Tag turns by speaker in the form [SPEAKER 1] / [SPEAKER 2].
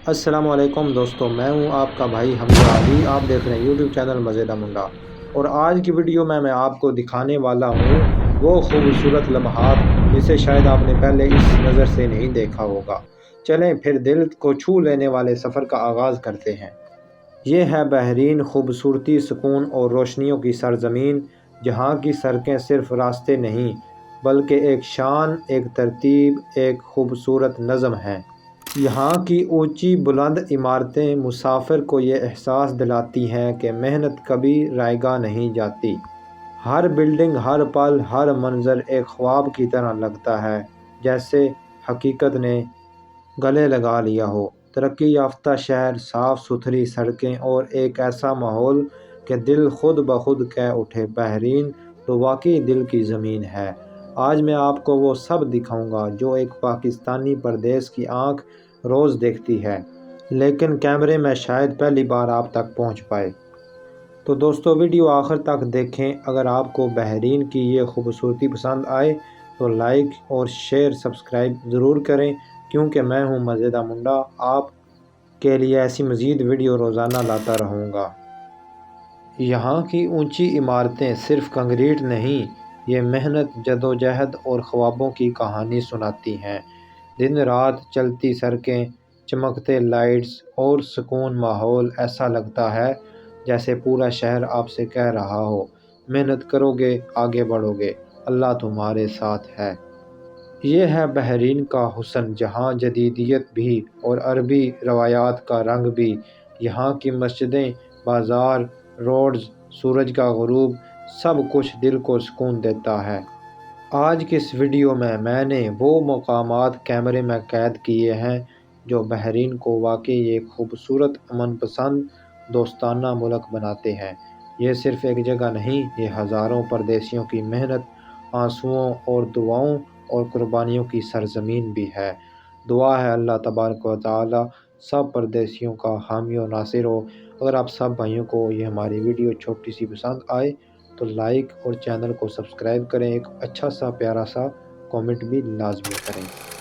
[SPEAKER 1] السلام علیکم دوستو، میں ہوں آپ کا بھائی حمزہ علی۔ آپ دیکھ رہے ہیں یوٹیوب چینل مزیدہ منڈا، اور آج کی ویڈیو میں آپ کو دکھانے والا ہوں وہ خوبصورت لمحات جسے شاید آپ نے پہلے اس نظر سے نہیں دیکھا ہوگا۔ چلیں پھر دل کو چھو لینے والے سفر کا آغاز کرتے ہیں۔ یہ ہے بحرین، خوبصورتی، سکون اور روشنیوں کی سرزمین، جہاں کی سڑکیں صرف راستے نہیں بلکہ ایک شان، ایک ترتیب، ایک خوبصورت نظم ہیں۔ یہاں کی اونچی بلند عمارتیں مسافر کو یہ احساس دلاتی ہیں کہ محنت کبھی رائے گاہ نہیں جاتی۔ ہر بلڈنگ، ہر پل، ہر منظر ایک خواب کی طرح لگتا ہے، جیسے حقیقت نے گلے لگا لیا ہو۔ ترقی یافتہ شہر، صاف ستھری سڑکیں اور ایک ایسا ماحول کہ دل خود بخود کہہ اٹھے بحرین تو واقعی دل کی زمین ہے۔ آج میں آپ کو وہ سب دکھاؤں گا جو ایک پاکستانی پردیس کی آنکھ روز دیکھتی ہے، لیکن کیمرے میں شاید پہلی بار آپ تک پہنچ پائے۔ تو دوستو ویڈیو آخر تک دیکھیں۔ اگر آپ کو بحرین کی یہ خوبصورتی پسند آئے تو لائک اور شیئر سبسکرائب ضرور کریں، کیونکہ میں ہوں مزیدہ منڈا، آپ کے لیے ایسی مزید ویڈیو روزانہ لاتا رہوں گا۔ یہاں کی اونچی عمارتیں صرف کنکریٹ نہیں، یہ محنت، جدوجہد اور خوابوں کی کہانی سناتی ہیں۔ دن رات چلتی سڑکیں، چمکتے لائٹس اور سکون ماحول، ایسا لگتا ہے جیسے پورا شہر آپ سے کہہ رہا ہو، محنت کرو گے آگے بڑھو گے، اللہ تمہارے ساتھ ہے۔ یہ ہے بحرین کا حسن، جہاں جدیدیت بھی اور عربی روایات کا رنگ بھی۔ یہاں کی مسجدیں، بازار، روڈز، سورج کا غروب، سب کچھ دل کو سکون دیتا ہے۔ آج کی اس ویڈیو میں نے وہ مقامات کیمرے میں قید کیے ہیں جو بحرین کو واقعی ایک خوبصورت، امن پسند، دوستانہ ملک بناتے ہیں۔ یہ صرف ایک جگہ نہیں، یہ ہزاروں پردیسیوں کی محنت، آنسوؤں اور دعاؤں اور قربانیوں کی سرزمین بھی ہے۔ دعا ہے اللہ تبارک و تعالی سب پردیسیوں کا حامی و ناصر ہو۔ اگر آپ سب بھائیوں کو یہ ہماری ویڈیو چھوٹی سی پسند آئے تو لائک اور چینل کو سبسکرائب کریں، ایک اچھا سا پیارا سا کامنٹ بھی لازمی کریں۔